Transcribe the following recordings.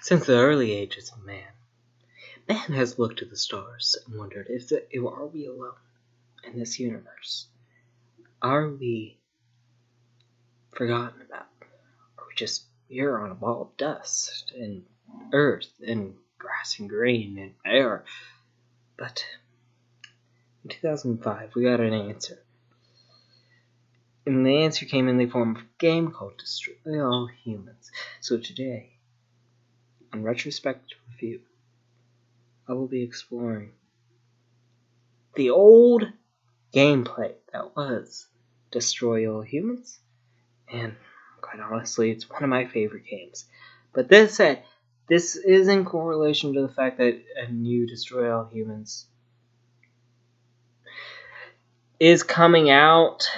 Since the early ages of man has looked to the stars and wondered if are we alone in this universe? Are we forgotten about? Are we just here on a ball of dust and earth and grass and green and air? But in 2005, we got an answer. And the answer came in the form of a game called Destroy All Humans. So today, on Retrospective Review, I will be exploring the old gameplay that was Destroy All Humans, and quite honestly, it's one of my favorite games. But this is in correlation to the fact that a new Destroy All Humans is coming out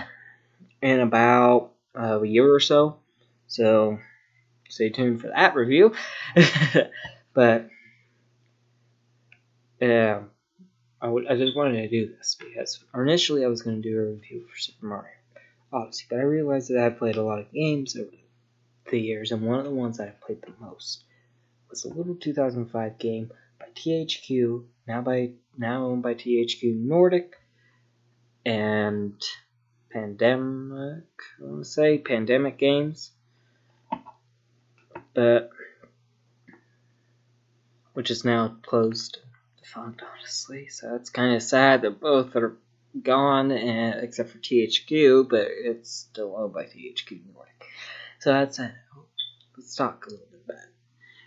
in about a year or so, so stay tuned for that review. But I just wanted to do this because initially I was going to do a review for Super Mario Odyssey, but I realized that I've played a lot of games over the years, and one of the ones that I played the most was a little 2005 game by THQ, now owned by THQ Nordic, and Pandemic Games, but which is now closed, defunct, honestly. So it's kind of sad that both are gone, except for THQ, but it's still owned by THQ Nordic. So that's it. Let's talk a little bit about it.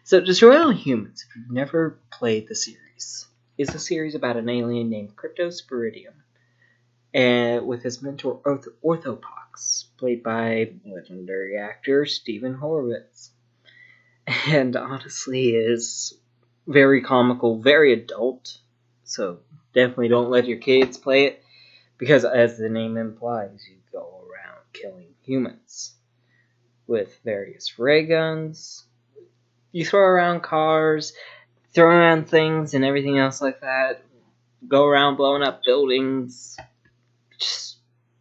So Destroy All Humans, if you've never played the series, is a series about an alien named Cryptosporidium, and with his mentor Orthopox, played by legendary actor Stephen Horowitz. And honestly is very comical, very adult, so definitely don't let your kids play it, because as the name implies, you go around killing humans with various ray guns. You throw around cars, throw around things and everything else like that, go around blowing up buildings. Just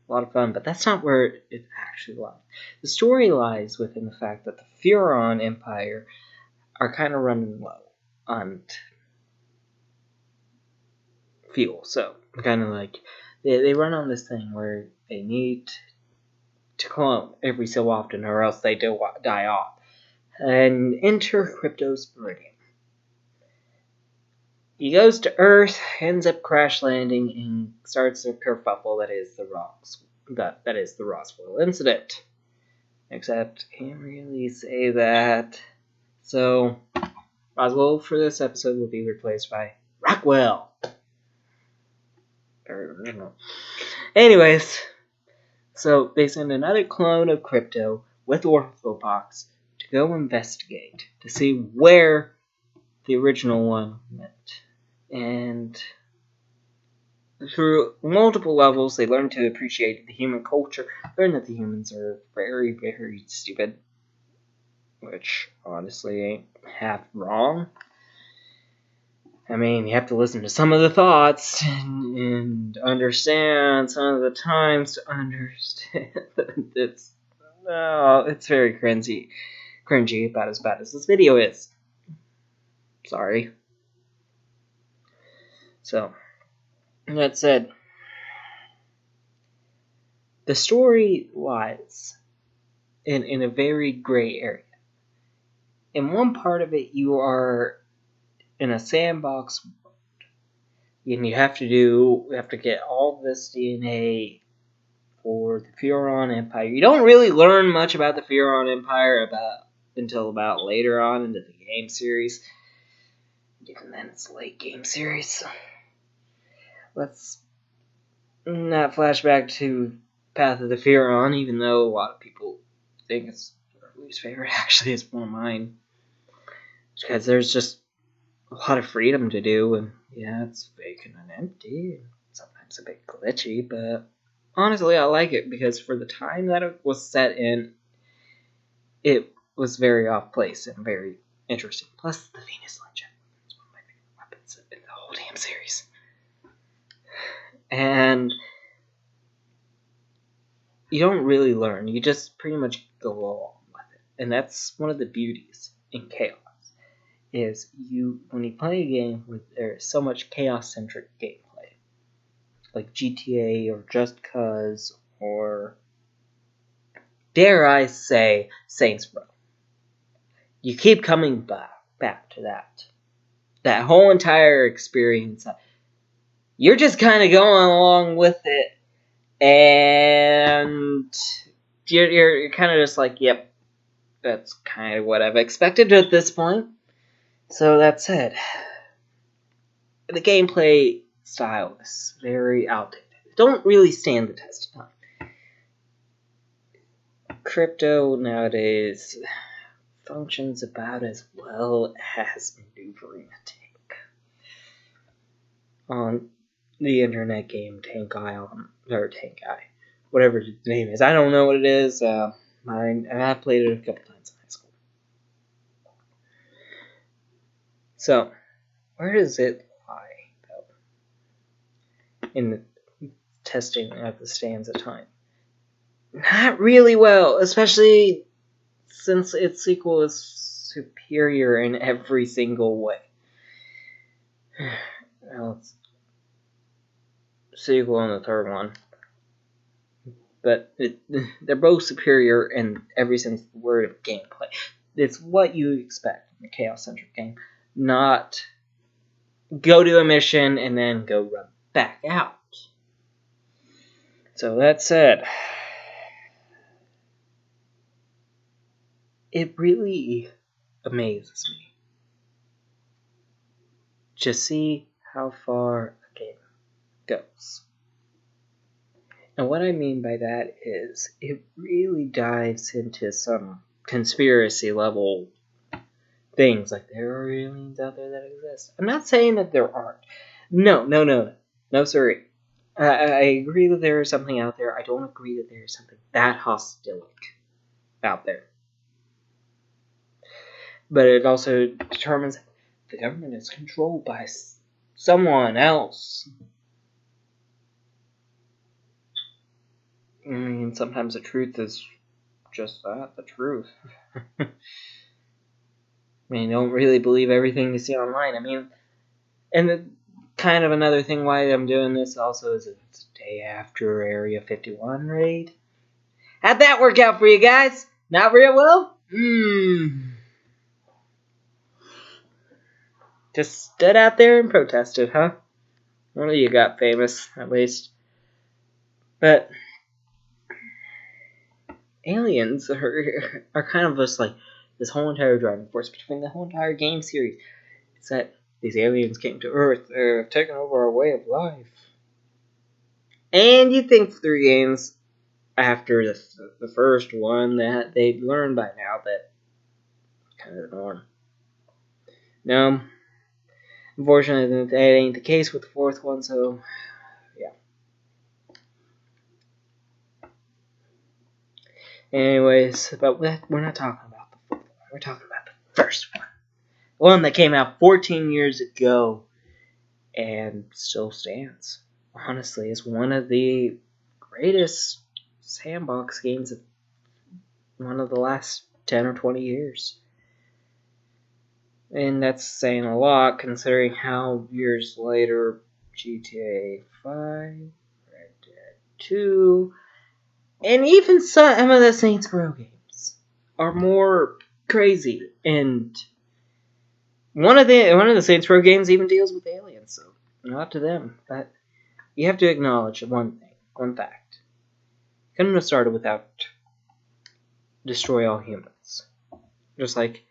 a lot of fun, but that's not where it actually lies. The story lies within the fact that the Furon Empire are kind of running low on fuel. So, kind of like, they run on this thing where they need to clone every so often or else they die off. And enter Cryptosporidium. He goes to Earth, ends up crash landing, and starts a kerfuffle that is the Roswell incident. Except, can't really say that. So, Roswell for this episode will be replaced by Rockwell. Anyways, so they send another clone of Crypto with Orthopox to go investigate to see where the original one went. And through multiple levels, they learn to appreciate the human culture, learn that the humans are very, very stupid, which honestly ain't half wrong. I mean, you have to listen to some of the thoughts and understand some of the times to understand that it's very cringy, about as bad as this video is. Sorry. So, that said, the story lies in a very gray area. In one part of it, you are in a sandbox world, and you have to get all this DNA for the Furon Empire. You don't really learn much about the Furon Empire until about later on into the game series. Even then, it's a late game series. So let's not flash back to Path of the Furon, even though a lot of people think it's their least favorite. Actually, it's one of mine, because there's just a lot of freedom to do, and yeah, it's vacant and empty, and sometimes a bit glitchy, but honestly, I like it because for the time that it was set in, it was very off place and very interesting. Plus, the Venus Legend is one of my favorite weapons in the whole damn series. And you don't really learn, you just pretty much go along with it. And that's one of the beauties in Chaos, is when you play a game where there's so much chaos-centric gameplay, like GTA or Just Cause or, dare I say, Saints Row. You keep coming back to that whole entire experience. You're just kind of going along with it, and you're kind of just like, yep, that's kind of what I've expected at this point. So that said, the gameplay style is very outdated. It don't really stand the test of time. Crypto nowadays functions about as well as maneuvering a tank on the internet game Tank Guy, whatever his name is. I don't know what it is. I have played it a couple times in high school. So, where does it lie, though, in the testing of the stands of time? Not really well, especially since its sequel is superior in every single way. Well, it's sequel and the third one, but they're both superior in every sense of the word of gameplay. It's what you expect in a chaos-centric game, not go to a mission and then go run back out. So that said, it really amazes me to see how far a game goes. And what I mean by that is it really dives into some conspiracy level things, like there are aliens out there that exist. I'm not saying that there aren't. No, sorry. I agree that there is something out there. I don't agree that there is something that hostilic out there. But it also determines the government is controlled by someone else. I mean, sometimes the truth is just that, the truth. I mean, don't really believe everything you see online. I mean, and kind of another thing why I'm doing this also is it's the day after Area 51 raid. How'd that work out for you guys? Not real well? Just stood out there and protested, huh? One of you got famous, at least. But aliens are kind of just like this whole entire driving force between the whole entire game series. It's that these aliens came to Earth, they've taken over our way of life. And you think 3 games after the first one that they'd learned by now that it's kind of the norm. No, unfortunately, that ain't the case with the 4th one, so yeah. Anyways, but we're not talking about the 4th one. We're talking about the first one. The one that came out 14 years ago and still stands. Honestly, it's one of the greatest sandbox games of one of the last 10 or 20 years. And that's saying a lot considering how years later GTA 5, Red Dead 2, and even some of the Saints Row games are more crazy. And one of the Saints Row games even deals with aliens, so not to them. But you have to acknowledge one fact. Couldn't have started without Destroy All Humans. Just like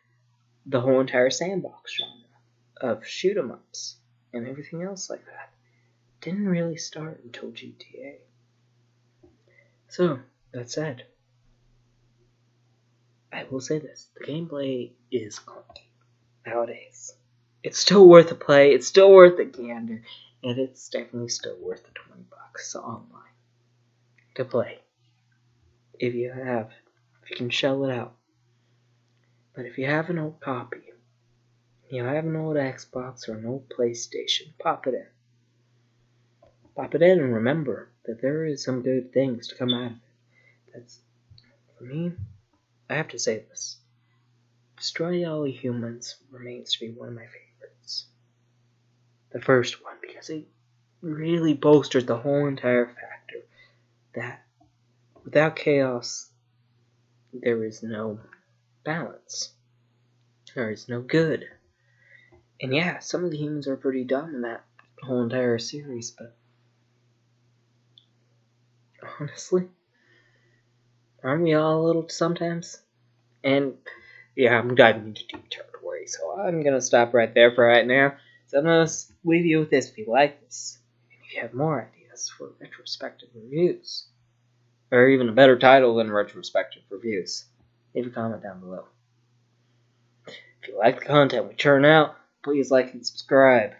the whole entire sandbox genre of shoot 'em ups and everything else like that didn't really start until GTA. So, that said, I will say this. The gameplay is clunky nowadays. It's still worth a play, it's still worth a gander, and it's definitely still worth the $20 online to play. If you can shell it out. But if you have an old copy, you have an old Xbox or an old PlayStation, pop it in. Pop it in and remember that there is some good things to come out of it. That's, for me, I have to say this. Destroy All Humans remains to be one of my favorites. The first one, because it really bolsters the whole entire factor that without chaos, there is no balance. There is no good. And yeah, some of the humans are pretty dumb in that whole entire series, but honestly, aren't we all a little sometimes? And yeah, I'm diving into deep territory, so I'm gonna stop right there for right now. So I'm gonna leave you with this if you like this. And if you have more ideas for retrospective reviews, or even a better title than retrospective reviews, leave a comment down below. If you like the content we churn out, please like and subscribe.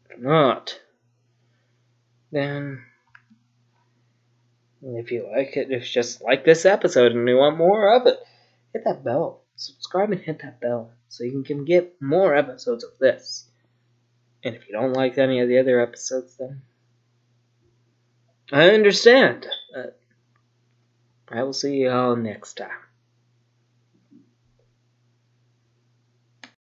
If not, then if you like it, if you just like this episode and you want more of it, hit that bell. Subscribe and hit that bell so you can get more episodes of this. And if you don't like any of the other episodes, then I understand. I will see you all next time.